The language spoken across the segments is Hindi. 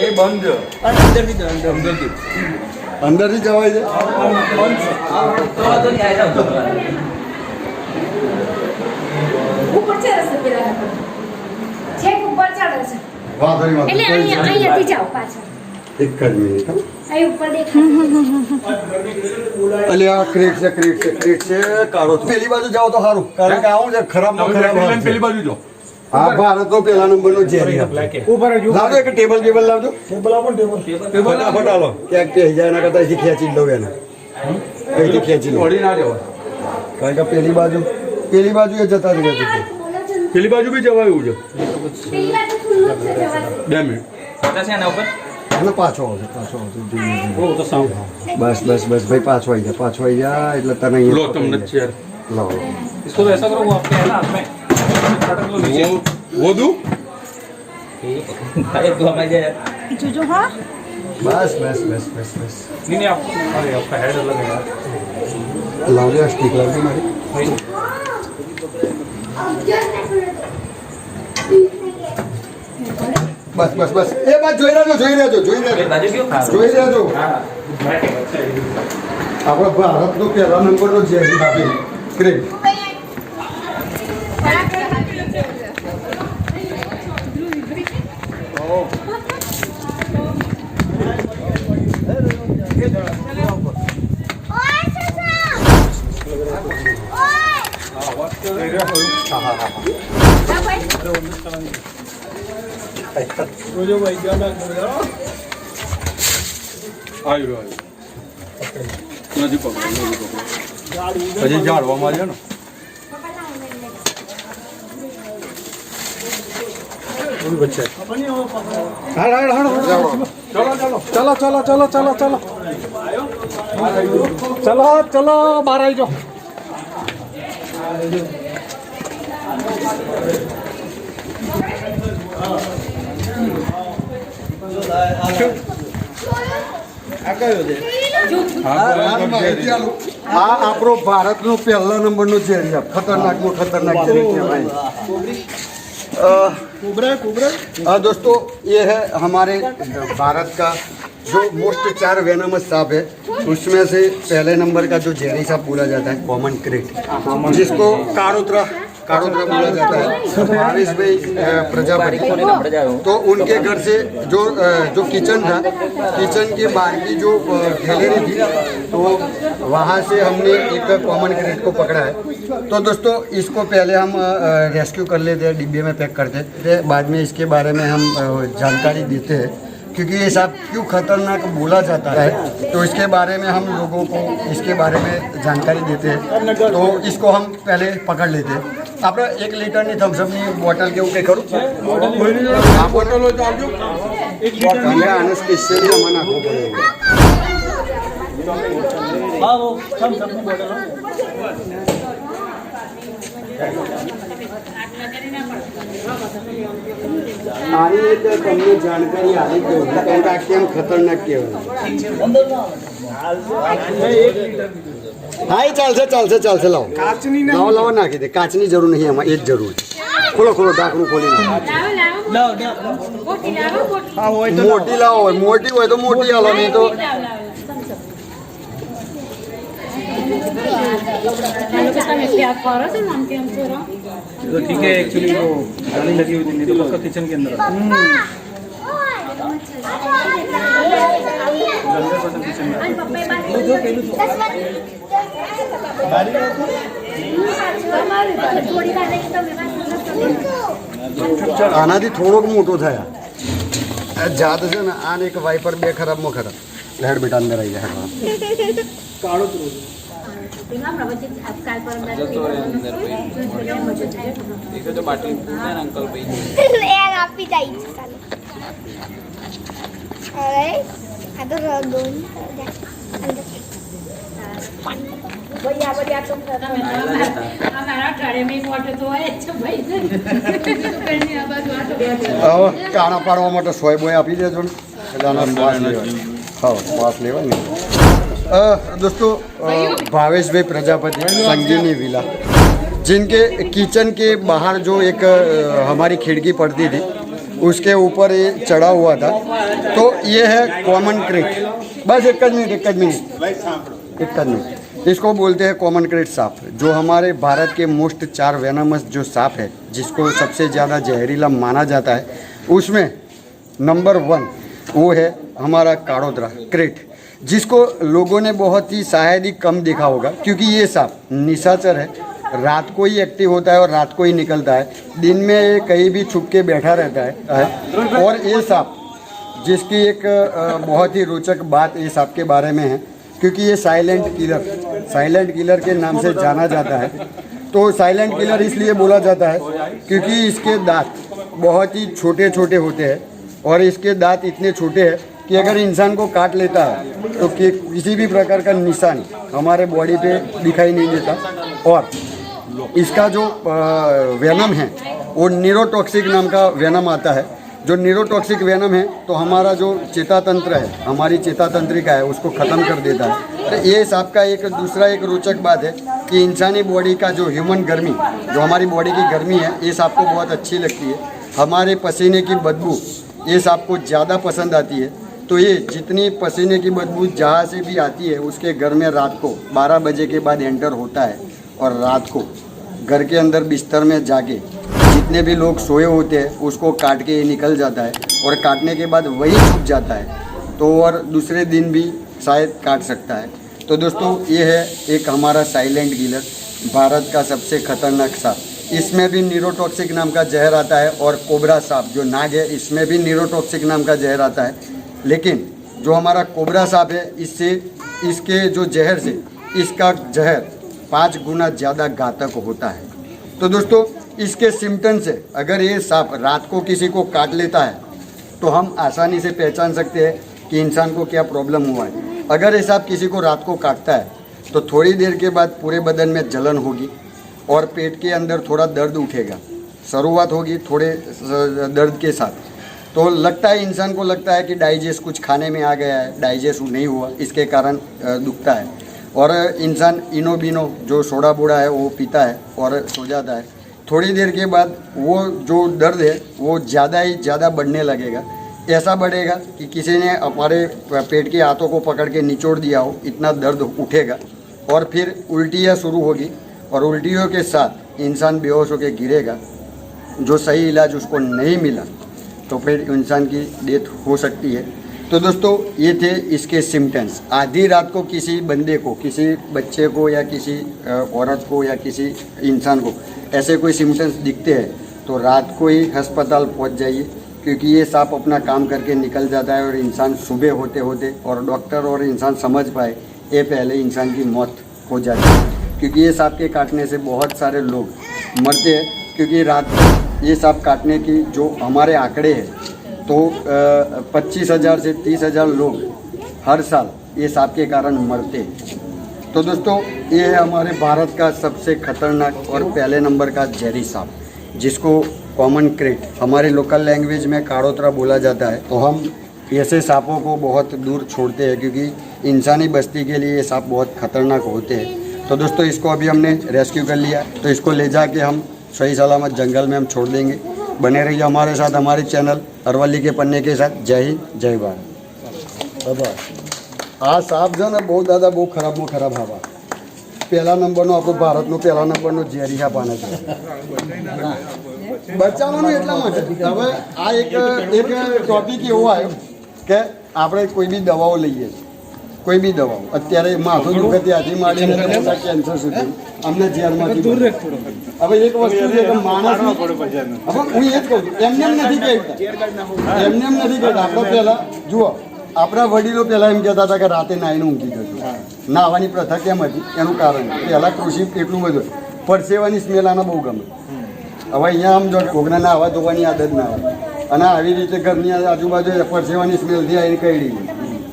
એ બંધ અંદરથી જવાય છે ઉપર ચડે છે પેલા છેક ઉપર ચડે છે વાહ એટલે અહીંયાથી જાઓ પાછળ એક જ મિનિટ અહીં ઉપર દેખાય અલે આ ક્રેક છે કાળો પેલી બાજુ જાઓ તો સારું કારણ કે આવું છે ખરાબ પેલી બાજુ જો હા ભારતનો પહેલા નંબરનો ઝેરી લાવજો એક ટેબલ લાવજો ફટાફટ આલો ક્યાંક કે જાય એના કરતા અહીંથી ખેંચી લો એને અહીંથી ખેંચી લો કારણ કે પેલી બાજુ એ જતા રહે છે પેલી બાજુ બી જવાય એવું છે પેલી બાજુ ખુલ્લું જ છે જવાશે 2 મિનિટ અને પાછો આવશે બસ ભાઈ પાછો આવી જા એટલે તને લો તમને ચેર લો इसको तो ऐसा करो वो आपके है ना हाथ में पटक लो नीचे वो दू अरे तू हमें जाए જોજો હા બસ नहीं नहीं आप अरे आपका हेड अलग है यार લાવજો આ સ્ટીક લાવજો મારી બસ એ બાદ જોઈ રહેજો बाजू क्यों खा જોઈ રહેજો हाँ આપણો ભારતનો પહેલા નંબરનો ઝેરી આપે ક્રેક આવ્યો નથી પકડો પછી ઝાડવામાં છે ને चलो बाहर आई जाओ આ આપણો ભારતનો પહેલા નંબરનો ઝેરી ખતરનાક ઝેરી कहें दोस्तों ये है हमारे भारत का जो मोस्ट 4 वेनमस सांप है उसमें से पहले नंबर का जो जहरी सांप बोला जाता है कॉमन क्रेट जिसको कारोत्रा बोला जाता है भावेश भाई प्रजापति तो उनके घर से जो किचन था किचन के बाहर की जो गैलरी थी तो वहाँ से हमने एक कॉमन क्रेट को पकड़ा है तो दोस्तों इसको पहले हम रेस्क्यू कर लेते हैं डिब्बे में पैक करते हैं बाद में इसके बारे में हम जानकारी देते हैं क्योंकि ये सांप क्यों खतरनाक बोला जाता है तो इसके बारे में हम लोगों को इसके बारे में जानकारी देते हैं तो इसको हम पहले पकड़ लेते हैं આપણે 1 લીટરની થમ્સઅપની બોટલ કેવું કંઈ ખરું આ બોટલો ચાલજો 1 લીટર આને સ્પેશિયલી આમાં નાખવું પડે हाँ वो थम्स-अपनी बोतल આની એક તમને જાણકારી આવી ગઈ કારણ કે આ કેમ ખતરનાક કહેવાય હા એ ચાલશે લાવો લાવો નાખી દે કાચની જરૂર નહીં એમાં એ જ જરૂર છે ખોલો ઢાંકણું ખોલી મોટી લાવો મોટી હોય તો મોટી હાલો નહીં તો तो ठीक है एक्चुअली वो गाड़ी लगी हुई थी नहीं तो उसका किचन के अंदर આનાથી થોડોક મોટો થયા જાત છે ને આને એક વાઇપર 2 ખરાબમાં ખરાબ લેડ બેટા અંદર આવી જાય કાળો तो बाटली अंकल भाई આપી જાય અરે આ તો રગોન ભૈયા ભૈયા तुम हमारा घर में मोटो तो है भाई करनी आ बाजू आटो કાણા પાડવા માટે સોય બોય આપી દેજો ને એટલે આના શ્વાસ લેવાય હા શ્વાસ લેવાય ને दोस्तों भावेश भाई प्रजापति संगीनी विला जिनके किचन के बाहर जो एक हमारी खिड़की पड़ती थी उसके ऊपर ये चढ़ा हुआ था। तो ये है कॉमन क्रिट। बस एक मिनट, इसको बोलते हैं कॉमन क्रिट सांप, जो हमारे भारत के मोस्ट 4 वेनमस जो सांप है, जिसको सबसे ज़्यादा जहरीला माना जाता है, उसमें नंबर 1 वो है हमारा काड़ोद्रा क्रिट, जिसको लोगों ने बहुत ही शायद ही कम देखा होगा, क्योंकि ये सांप निशाचर है, रात को ही एक्टिव होता है और रात को ही निकलता है। दिन में ये कहीं भी छुप के बैठा रहता है। और ये सांप, जिसकी एक बहुत ही रोचक बात इस सांप के बारे में है, क्योंकि ये साइलेंट किलर के नाम से जाना जाता है। तो साइलेंट किलर इसलिए बोला जाता है क्योंकि इसके दांत बहुत ही छोटे छोटे होते हैं, और इसके दांत इतने छोटे हैं कि अगर इंसान को काट लेता है तो किसी भी प्रकार का निशान हमारे बॉडी पे दिखाई नहीं देता। और इसका जो वेनम है वो न्यूरोटॉक्सिक नाम का वेनम आता है। जो न्यूरोटॉक्सिक वेनम है तो हमारा जो चेतातंत्र है, हमारी चेतातंत्रिका है, उसको ख़त्म कर देता है। तो ये सांप का एक दूसरा एक रोचक बात है कि इंसानी बॉडी का जो ह्यूमन गर्मी, जो हमारी बॉडी की गर्मी है, ये सांप को बहुत अच्छी लगती है। हमारे पसीने की बदबू ये सांप को ज़्यादा पसंद आती है। तो ये जितनी पसीने की बदबू जहाँ से भी आती है, उसके घर में रात को 12 बजे के बाद एंटर होता है, और रात को घर के अंदर बिस्तर में जाके जितने भी लोग सोए होते हैं उसको काट के ये निकल जाता है, और काटने के बाद वही छुप जाता है। तो और दूसरे दिन भी शायद काट सकता है। तो दोस्तों, ये है एक हमारा साइलेंट किलर, भारत का सबसे खतरनाक सांप। इसमें भी न्यूरोटॉक्सिक नाम का जहर आता है, और कोबरा सांप जो नाग है, इसमें भी न्यूरोटॉक्सिक नाम का जहर आता है। लेकिन जो हमारा कोबरा सांप है, इसके जो जहर से इसका जहर 5 गुना ज़्यादा घातक होता है। तो दोस्तों, इसके सिम्टम्स से अगर ये सांप रात को किसी को काट लेता है तो हम आसानी से पहचान सकते हैं कि इंसान को क्या प्रॉब्लम हुआ है। अगर ये सांप किसी को रात को काटता है तो थोड़ी देर के बाद पूरे बदन में जलन होगी, और पेट के अंदर थोड़ा दर्द उठेगा। शुरुआत होगी थोड़े दर्द के साथ, तो लगता है, इंसान को लगता है कि डाइजेस्ट कुछ खाने में आ गया है, डाइजेस्ट नहीं हुआ, इसके कारण दुखता है। और इंसान इनो बिनो जो सोडा बूड़ा है वो पीता है और सो जाता है। थोड़ी देर के बाद वो जो दर्द है वो ज़्यादा ही ज़्यादा बढ़ने लगेगा। ऐसा बढ़ेगा कि किसी ने हमारे पेट के हाथों को पकड़ के निचोड़ दिया हो, इतना दर्द उठेगा। और फिर उल्टियाँ शुरू होगी, और उल्टियों के साथ इंसान बेहोश होकर गिरेगा। जो सही इलाज उसको नहीं मिला तो फिर इंसान की डेथ हो सकती है। तो दोस्तों, ये थे इसके सिम्टम्स। आधी रात को किसी बंदे को, किसी बच्चे को या किसी औरत को या किसी इंसान को ऐसे कोई सिम्टम्स दिखते हैं तो रात को ही अस्पताल पहुंच जाइए, क्योंकि ये सांप अपना काम करके निकल जाता है, और इंसान सुबह होते होते और डॉक्टर और इंसान समझ पाए ये पहले इंसान की मौत हो जाती है। क्योंकि ये सांप के काटने से बहुत सारे लोग मरते हैं, क्योंकि रात को ये सांप काटने की जो हमारे आंकड़े हैं तो 25,000 से 30,000 लोग हर साल ये सांप के कारण मरते हैं। तो दोस्तों, ये है हमारे भारत का सबसे खतरनाक और पहले नंबर का जहरी सांप, जिसको कॉमन क्रिट, हमारे लोकल लैंग्वेज में काड़ोत्रा बोला जाता है। तो हम ऐसे सांपों को बहुत दूर छोड़ते हैं, क्योंकि इंसानी बस्ती के लिए ये सांप बहुत खतरनाक होते हैं। तो दोस्तों, इसको अभी हमने रेस्क्यू कर लिया, तो इसको ले जाके हम सही सलामत जंगल में हम छोड़ देंगे। बने रहिए हमारे साथ, हमारे चैनल अरवली के पन्ने के साथ। जय हिंद, जय भारत। આ સાપ છે ને બહુ ખરાબમાં ખરાબ હવા. પહેલા નંબરનો આપણો ભારતનો પહેલા નંબરનો ઝેરી સાપ આને છે. બચાવવાનું એટલા માટે હવે આ એક ટોપિક એવો આવ્યો કે આપણે કોઈ બી દવાઓ લઈએ, કોઈ બી દવાઓ અત્યારે માથું દુખે ત્યાંથી માંડીને કેન્સર સુધી અમને ઝેરમાંથી દૂર રહે. હવે એક વસ્તુ છે કે માણસ, હવે હું એ જ કહું છું, એમને નથી કહેતા, એમને નથી કહેતા. આપણે પહેલાં જુઓ, આપણા વડીલો પહેલાં એમ કહેતા હતા કે રાતે નાહીને ઊંઘી જતું. નાહવાની પ્રથા કેમ હતી? એનું કારણ પહેલાં કૃષિ એટલું બધું, પરસેવાની સ્મેલ આને બહુ ગમે. હવે અહીંયા આમ જો કોકને નાહવા ધોવાની આદત ના હોય, અને આવી રીતે ઘરની આજુબાજુ પરસેવાની સ્મેલથી આવીને કઈ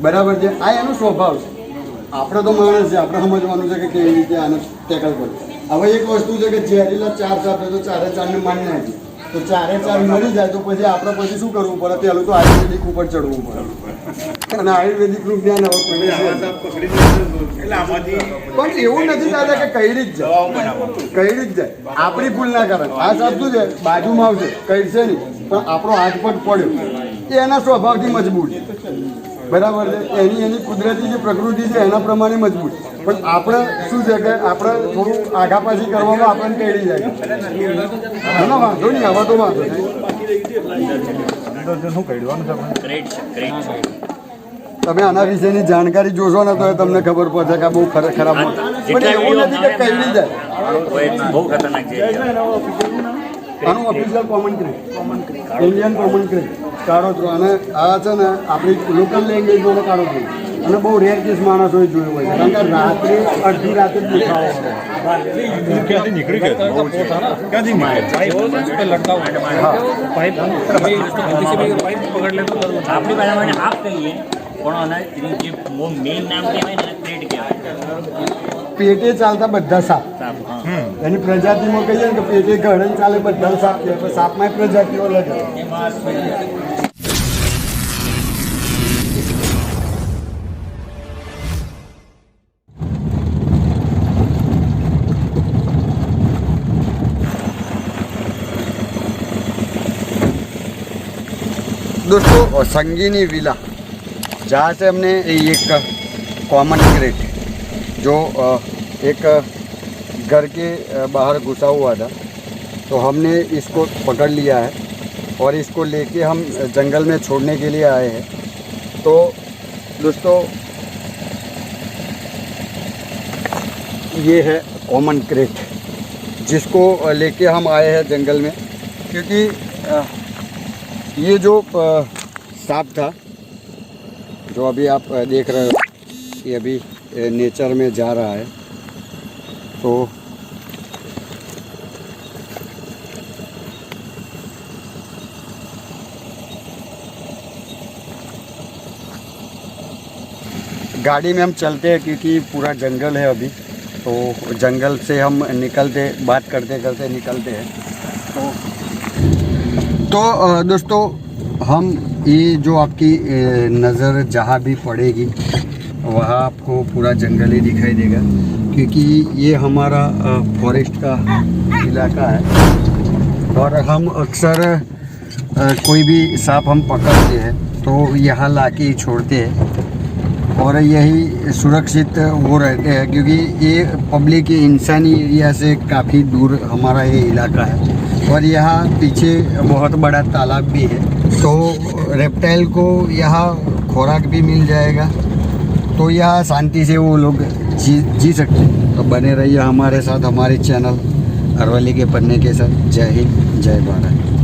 બરાબર છે. આ એનો સ્વભાવ છે. આપણે તો માણસ છે, આપણે સમજવાનું છે કે કેવી રીતે આને ટેકલ કરવું. હવે એક વસ્તુ છે કે ઝેરીલા 4 સાપ તો 4 માન નાખી તો 4 મરી જાય તો પછી આપણે પછી શું કરવું પડે? પહેલું તો આયુર્વેદિક ઉપર ચડવું પડે, અને આયુર્વેદિકનું જ્ઞાન હવે પણ એવું નથી થતા કે કઈડી જ જાય, કઈડી જ જાય. આપણી ભૂલ ના કરે. આ સાપ શું છે, બાજુમાં આવશે, કઈડશે નહીં, પણ આપણો હાથ પગ પડ્યો એ એના સ્વભાવથી મજબૂત બરાબર છે એની કુદરતી જે પ્રકૃતિ છે એના પ્રમાણે મજબૂત પણ આપણે શું છે કે આપણે થોડું આગા પાછી કરવામાં આપણને ટેડી જાય એનો વાંધો નહીં હવે તો વાંધો નહીં તમે આના વિશેની જાણકારી જોશો ને તો તમને ખબર પડશે કે બહુ ખરાબ પણ એવું નથી કે કઈ જાય બહુ ખતરનાક છે આનું official common crate Indian common crate કાળો થ્રો અને આ છે ને આપણી લોકલ લેંગ્વેજમાં કાળો થ્રો અને બહુ રેર કેસ માણસોએ જોયું હોય છે કારણ કે રાત્રે અડધી રાતે દેખાવો ક્યાંથી નીકળી ગયા ક્યાંથી આપણી ભાષામાં એને આપ કહીએ પણ એના જે મેઇન નામ કહેવાય ને ક્રેટ કહેવાય પેટે ચાલતા બધા સાપ એની પ્રજાતિમાં કહીએ ને કે પેટે ઘડે ચાલે બધા સાપ કહેવાય પણ સાપમાં પ્રજાતિઓ અલગ दोस्तों संगीनी विला जहाँ से हमने एक कॉमन क्रेट जो एक घर के बाहर घुसा हुआ था तो हमने इसको पकड़ लिया है और इसको लेके हम जंगल में छोड़ने के लिए आए हैं। तो दोस्तों ये है कॉमन क्रेट जिसको लेके हम आए हैं जंगल में क्योंकि ये जो सांप था जो अभी आप देख रहे हो कि अभी नेचर में जा रहा है तो गाड़ी में हम चलते हैं क्योंकि पूरा जंगल है अभी तो जंगल से हम निकलते बात करते करते निकलते हैं तो दोस्तों हम ये जो आपकी नज़र जहाँ भी पड़ेगी वहाँ आपको पूरा जंगल ही दिखाई देगा क्योंकि ये हमारा फॉरेस्ट का इलाका है और हम अक्सर कोई भी सांप हम पकड़ते हैं तो यहाँ लाके ही छोड़ते हैं और यही सुरक्षित वो रहते हैं क्योंकि ये पब्लिक इंसानी एरिया से काफ़ी दूर हमारा ये इलाका है और यहाँ पीछे बहुत बड़ा तालाब भी है तो रेप्टाइल को यहाँ खुराक भी मिल जाएगा तो यहाँ शांति से वो लोग जी सकते हैं। तो बने रहिए हमारे साथ हमारे चैनल अरवली के पन्ने के साथ। जय हिंद जय भारत।